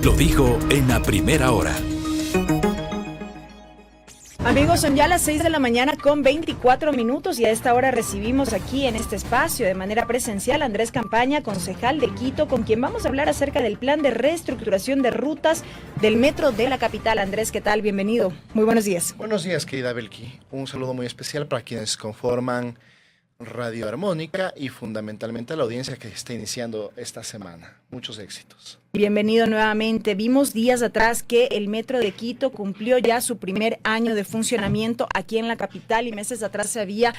Lo dijo en la primera hora. Amigos, son ya las 6 de la mañana con 24 minutos y a esta hora recibimos aquí en este espacio de manera presencial a Andrés Campaña, concejal de Quito, con quien vamos a hablar acerca del plan de reestructuración de rutas del metro de la capital. Andrés, ¿qué tal? Bienvenido. Muy buenos días. Buenos días, querida Belki. Un saludo muy especial para quienes conforman Radio Armónica y fundamentalmente a la audiencia que está iniciando esta semana. Muchos éxitos. Bienvenido nuevamente. Vimos días atrás que el Metro de Quito cumplió ya su primer año de funcionamiento aquí en la capital y meses atrás se había,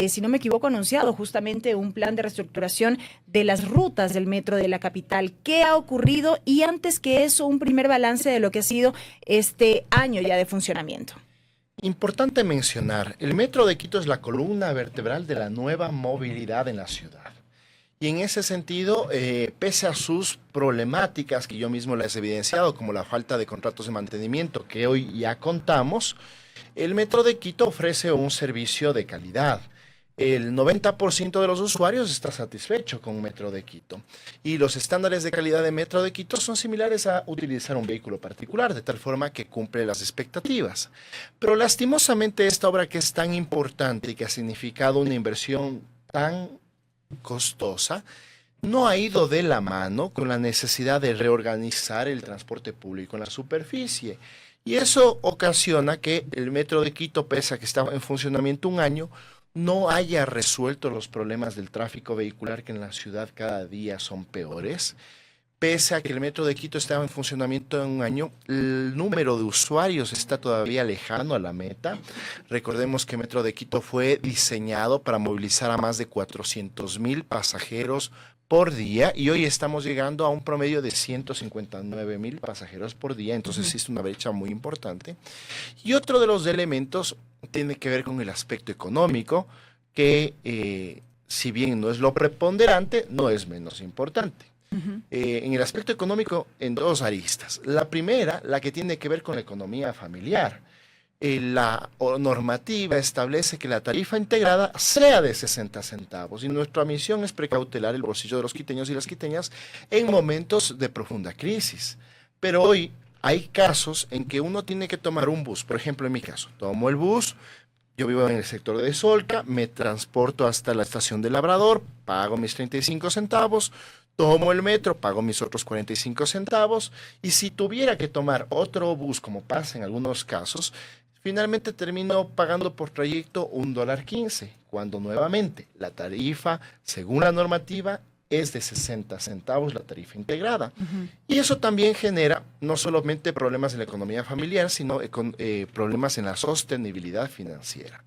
si no me equivoco, anunciado justamente un plan de reestructuración de las rutas del Metro de la capital. ¿Qué ha ocurrido? Y antes que eso, un primer balance de lo que ha sido este año ya de funcionamiento. Importante mencionar, el Metro de Quito es la columna vertebral de la nueva movilidad en la ciudad. Y en ese sentido, pese a sus problemáticas que yo mismo les he evidenciado, como la falta de contratos de mantenimiento que hoy ya contamos, el Metro de Quito ofrece un servicio de calidad. El 90% de los usuarios está satisfecho con Metro de Quito y los estándares de calidad de Metro de Quito son similares a utilizar un vehículo particular, de tal forma que cumple las expectativas. Pero lastimosamente esta obra, que es tan importante y que ha significado una inversión tan costosa, no ha ido de la mano con la necesidad de reorganizar el transporte público en la superficie. Y eso ocasiona que el Metro de Quito, pese a que estaba en funcionamiento un año, no haya resuelto los problemas del tráfico vehicular, que en la ciudad cada día son peores. Pese a que el Metro de Quito estaba en funcionamiento en un año, el número de usuarios está todavía lejano a la meta. Recordemos que Metro de Quito fue diseñado para movilizar a más de 400,000 pasajeros por día y hoy estamos llegando a un promedio de 159,000 pasajeros por día, entonces existe una brecha muy importante. Y otro de los elementos tiene que ver con el aspecto económico, que si bien no es lo preponderante, no es menos importante. En el aspecto económico, en dos aristas. La primera, la que tiene que ver con la economía familiar. La normativa establece que la tarifa integrada sea de 60 centavos y nuestra misión es precautelar el bolsillo de los quiteños y las quiteñas en momentos de profunda crisis. Pero hoy hay casos en que uno tiene que tomar un bus. Por ejemplo, en mi caso, tomo el bus, yo vivo en el sector de Solca, me transporto hasta la estación de Labrador, pago mis 35 centavos, tomo el metro, pago mis otros 45 centavos, y si tuviera que tomar otro bus, como pasa en algunos casos, finalmente termino pagando por trayecto $1.15, cuando nuevamente la tarifa, según la normativa, es de 60 centavos la tarifa integrada. Y eso también genera no solamente problemas en la economía familiar, sino problemas en la sostenibilidad financiera.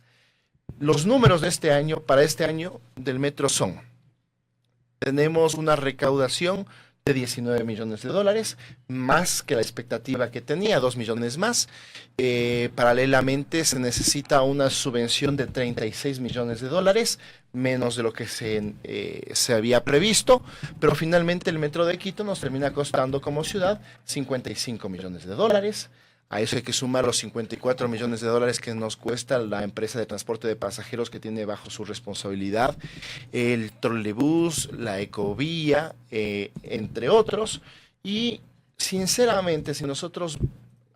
Los números de este año, para este año del metro son: tenemos una recaudación de $19 millones, más que la expectativa que tenía, 2 millones más. Paralelamente se necesita una subvención de $36 millones, menos de lo que se había previsto, pero finalmente el Metro de Quito nos termina costando como ciudad $55 millones. A eso hay que sumar los $54 millones que nos cuesta la empresa de transporte de pasajeros que tiene bajo su responsabilidad el trolebús, la ecovía, entre otros. Y sinceramente, si nosotros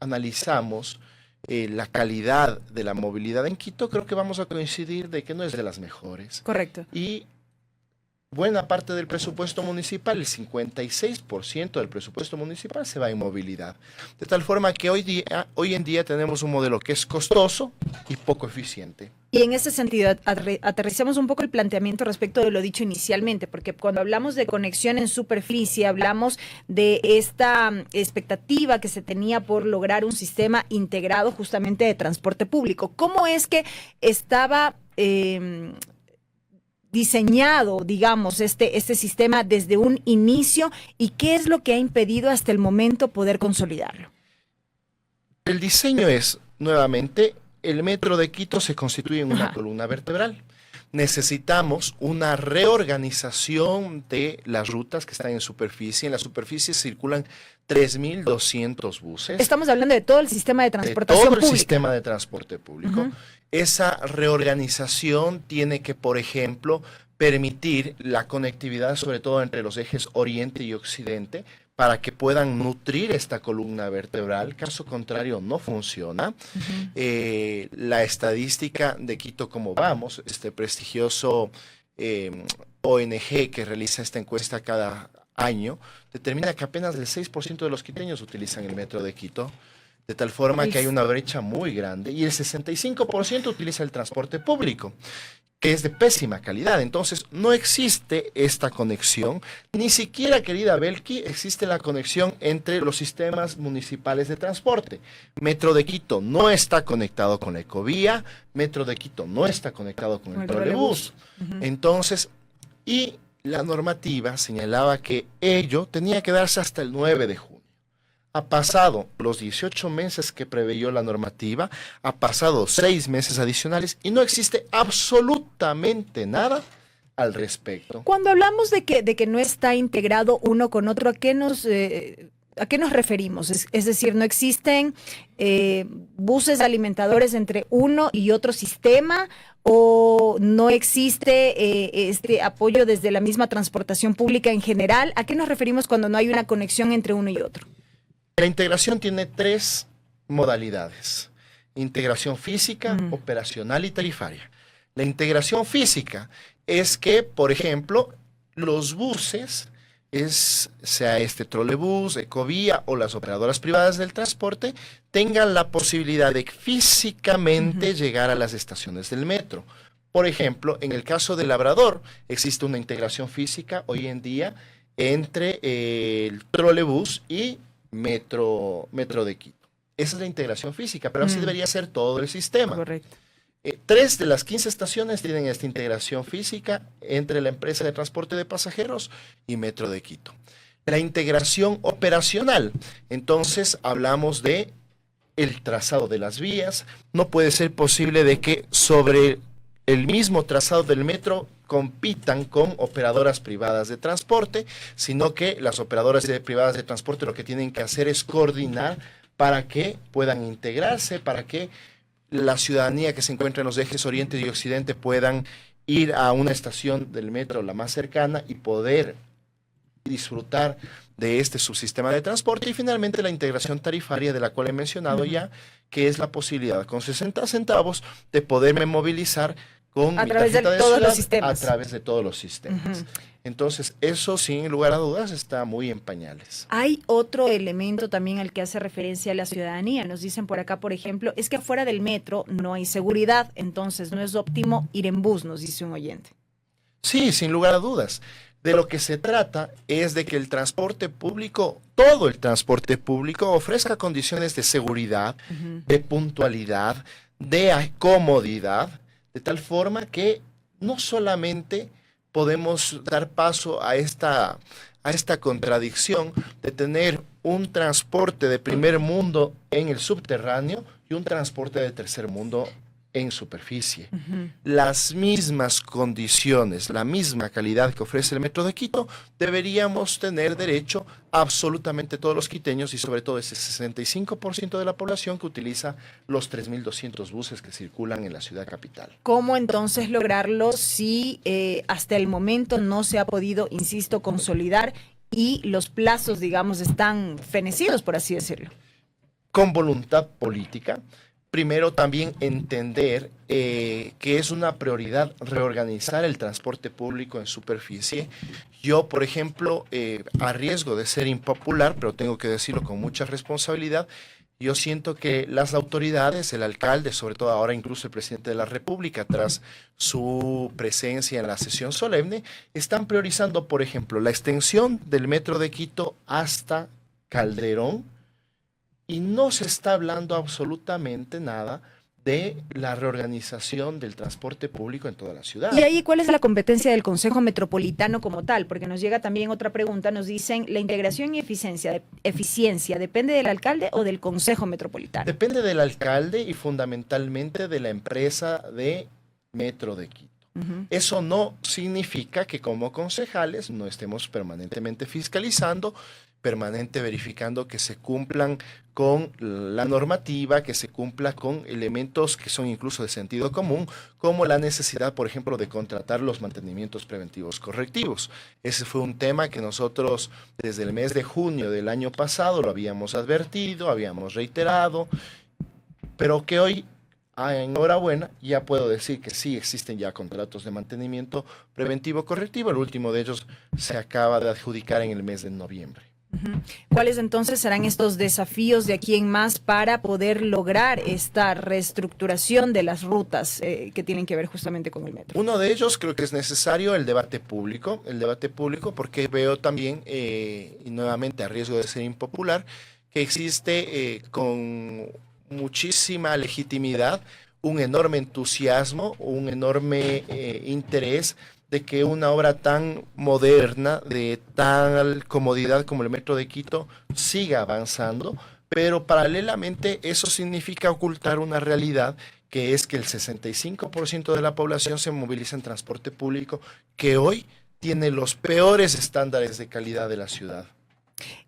analizamos la calidad de la movilidad en Quito, creo que vamos a coincidir de que no es de las mejores. Correcto. Y buena parte del presupuesto municipal, el 56% del presupuesto municipal se va en movilidad. De tal forma que hoy en día tenemos un modelo que es costoso y poco eficiente. Y en ese sentido, aterricemos un poco el planteamiento respecto de lo dicho inicialmente, porque cuando hablamos de conexión en superficie, hablamos de esta expectativa que se tenía por lograr un sistema integrado justamente de transporte público. ¿Cómo es que estaba diseñado, digamos, este sistema desde un inicio y qué es lo que ha impedido hasta el momento poder consolidarlo? El diseño es, nuevamente, el Metro de Quito se constituye en una columna vertebral. Necesitamos una reorganización de las rutas que están en superficie. En la superficie circulan 3.200 buses. Estamos hablando de todo el sistema de transportación pública. Todo el sistema de transporte público. Esa reorganización tiene que, por ejemplo, permitir la conectividad, sobre todo entre los ejes oriente y occidente, para que puedan nutrir esta columna vertebral. Caso contrario, no funciona. La estadística de Quito Cómo Vamos, este prestigioso ONG que realiza esta encuesta cada año, determina que apenas el 6% de los quiteños utilizan el metro de Quito, de tal forma que hay una brecha muy grande, y el 65% utiliza el transporte público, que es de pésima calidad. Entonces, no existe esta conexión, ni siquiera, querida Belki, existe la conexión entre los sistemas municipales de transporte. Metro de Quito no está conectado con la Ecovía, Metro de Quito no está conectado con el trolebús. Entonces, y la normativa señalaba que ello tenía que darse hasta el 9 de junio. Ha pasado los 18 meses que preveyó la normativa, ha pasado 6 meses adicionales y no existe absolutamente nada al respecto. Cuando hablamos de que no está integrado uno con otro, ¿a qué nos referimos? Es decir, ¿no existen buses alimentadores entre uno y otro sistema? ¿O no existe este apoyo desde la misma transportación pública en general? ¿A qué nos referimos cuando no hay una conexión entre uno y otro? La integración tiene 3 modalidades: integración física, operacional y tarifaria. La integración física es que, por ejemplo, los buses, sea este trolebús, Ecovía o las operadoras privadas del transporte, tengan la posibilidad de físicamente llegar a las estaciones del metro. Por ejemplo, en el caso del Labrador, existe una integración física hoy en día entre el trolebús y Metro de Quito. Esa es la integración física, pero así debería ser todo el sistema. Correcto. 3 de las 15 estaciones tienen esta integración física entre la empresa de transporte de pasajeros y Metro de Quito. La integración operacional, entonces hablamos de el trazado de las vías. No puede ser posible de que sobre el mismo trazado del metro compitan con operadoras privadas de transporte, sino que las operadoras privadas de transporte lo que tienen que hacer es coordinar para que puedan integrarse, para que la ciudadanía que se encuentra en los ejes oriente y occidente puedan ir a una estación del metro la más cercana y poder disfrutar de este subsistema de transporte. Y finalmente la integración tarifaria, de la cual he mencionado ya, que es la posibilidad con 60 centavos de poderme movilizar con a través de todos los sistemas. A través de todos los sistemas. Entonces, eso sin lugar a dudas está muy en pañales. Hay otro elemento también al que hace referencia la ciudadanía. Nos dicen por acá, por ejemplo, es que afuera del metro no hay seguridad, entonces no es óptimo ir en bus, nos dice un oyente. Sí, sin lugar a dudas. De lo que se trata es de que el transporte público, todo el transporte público, ofrezca condiciones de seguridad, de puntualidad, de comodidad, de tal forma que no solamente podemos dar paso a esta contradicción de tener un transporte de primer mundo en el subterráneo y un transporte de tercer mundo en superficie. Las mismas condiciones, la misma calidad que ofrece el Metro de Quito, deberíamos tener derecho absolutamente todos los quiteños y sobre todo ese 65% de la población que utiliza los 3.200 buses que circulan en la ciudad capital. ¿Cómo entonces lograrlo si hasta el momento no se ha podido, insisto, consolidar y los plazos, digamos, están fenecidos, por así decirlo? Con voluntad política. Primero, también entender que es una prioridad reorganizar el transporte público en superficie. Yo, por ejemplo, a riesgo de ser impopular, pero tengo que decirlo con mucha responsabilidad, yo siento que las autoridades, el alcalde, sobre todo ahora incluso el presidente de la República, tras su presencia en la sesión solemne, están priorizando, por ejemplo, la extensión del Metro de Quito hasta Calderón, y no se está hablando absolutamente nada de la reorganización del transporte público en toda la ciudad. ¿Y ahí cuál es la competencia del Consejo Metropolitano como tal? Porque nos llega también otra pregunta, nos dicen, ¿la integración y eficiencia depende del alcalde o del Consejo Metropolitano? Depende del alcalde y fundamentalmente de la empresa de Metro de Quito. Eso no significa que como concejales no estemos permanentemente fiscalizando, permanente verificando que se cumplan con la normativa, que se cumpla con elementos que son incluso de sentido común, como la necesidad, por ejemplo, de contratar los mantenimientos preventivos correctivos. Ese fue un tema que nosotros desde el mes de junio del año pasado lo habíamos advertido, habíamos reiterado, pero que hoy, enhorabuena, ya puedo decir que sí existen ya contratos de mantenimiento preventivo correctivo. El último de ellos se acaba de adjudicar en el mes de noviembre. ¿Cuáles entonces serán estos desafíos de aquí en más para poder lograr esta reestructuración de las rutas que tienen que ver justamente con el metro? Uno de ellos creo que es necesario el debate público porque veo también, y nuevamente a riesgo de ser impopular, que existe con muchísima legitimidad un enorme entusiasmo, un enorme interés de que una obra tan moderna, de tal comodidad como el Metro de Quito, siga avanzando, pero paralelamente eso significa ocultar una realidad que es que el 65% de la población se moviliza en transporte público, que hoy tiene los peores estándares de calidad de la ciudad.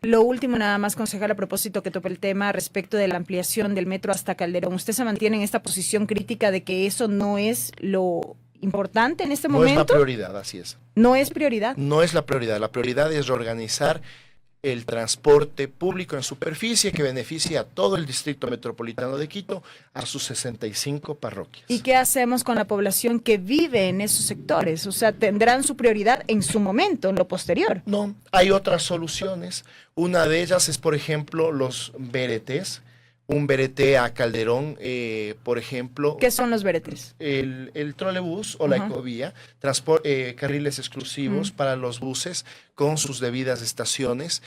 Lo último, nada más, concejal, a propósito que topa el tema respecto de la ampliación del metro hasta Calderón. ¿Usted se mantiene en esta posición crítica de que eso no es lo importante en este momento? No es la prioridad, así es. ¿No es prioridad? No es la prioridad es reorganizar el transporte público en superficie que beneficie a todo el distrito metropolitano de Quito, a sus 65 parroquias. ¿Y qué hacemos con la población que vive en esos sectores? O sea, ¿tendrán su prioridad en su momento, en lo posterior? No, hay otras soluciones. Una de ellas es, por ejemplo, los BRTs. Un BRT a Calderón, por ejemplo. ¿Qué son los BRTs? El trolebús o la ecovía, carriles exclusivos para los buses con sus debidas estaciones,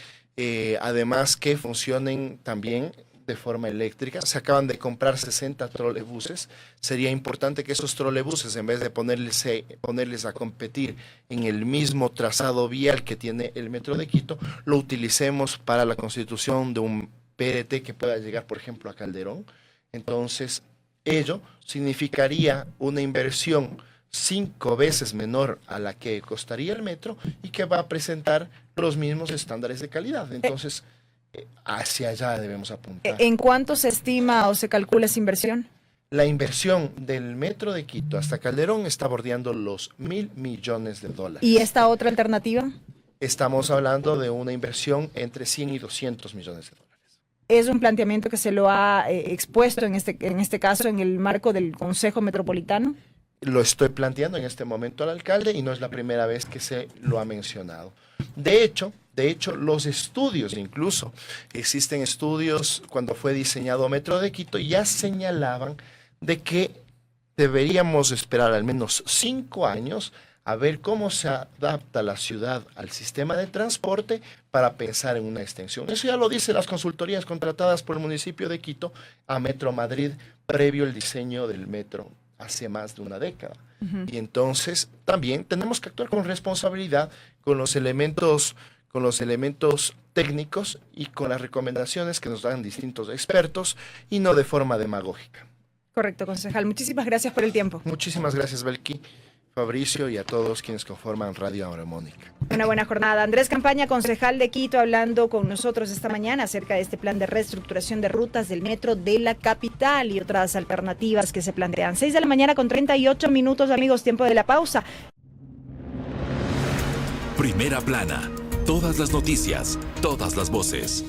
además que funcionen también de forma eléctrica. Se acaban de comprar 60 trolebuses. Sería importante que esos trolebuses, en vez de ponerles a competir en el mismo trazado vial que tiene el Metro de Quito, lo utilicemos para la constitución de un BRT que pueda llegar, por ejemplo, a Calderón. Entonces, ello significaría una inversión 5 veces menor a la que costaría el metro y que va a presentar los mismos estándares de calidad. Entonces, hacia allá debemos apuntar. ¿En cuánto se estima o se calcula esa inversión? La inversión del Metro de Quito hasta Calderón está bordeando los $1.000 millones. ¿Y esta otra alternativa? Estamos hablando de una inversión entre 100 y 200 millones de dólares. ¿Es un planteamiento que se lo ha expuesto en este caso en el marco del Consejo Metropolitano? Lo estoy planteando en este momento al alcalde y no es la primera vez que se lo ha mencionado. De hecho, los estudios, incluso existen estudios cuando fue diseñado Metro de Quito, ya señalaban de que deberíamos esperar al menos 5 años a ver cómo se adapta la ciudad al sistema de transporte para pensar en una extensión. Eso ya lo dicen las consultorías contratadas por el municipio de Quito a Metro Madrid, previo el diseño del metro hace más de una década. Y entonces también tenemos que actuar con responsabilidad, con los elementos técnicos y con las recomendaciones que nos dan distintos expertos y no de forma demagógica. Correcto, concejal. Muchísimas gracias por el tiempo. Muchísimas gracias, Belki, Fabricio y a todos quienes conforman Radio Ahora Mónica. Una buena jornada. Andrés Campaña, concejal de Quito, hablando con nosotros esta mañana acerca de este plan de reestructuración de rutas del metro de la capital y otras alternativas que se plantean. 6:38 a.m, amigos, tiempo de la pausa. Primera plana. Todas las noticias, todas las voces.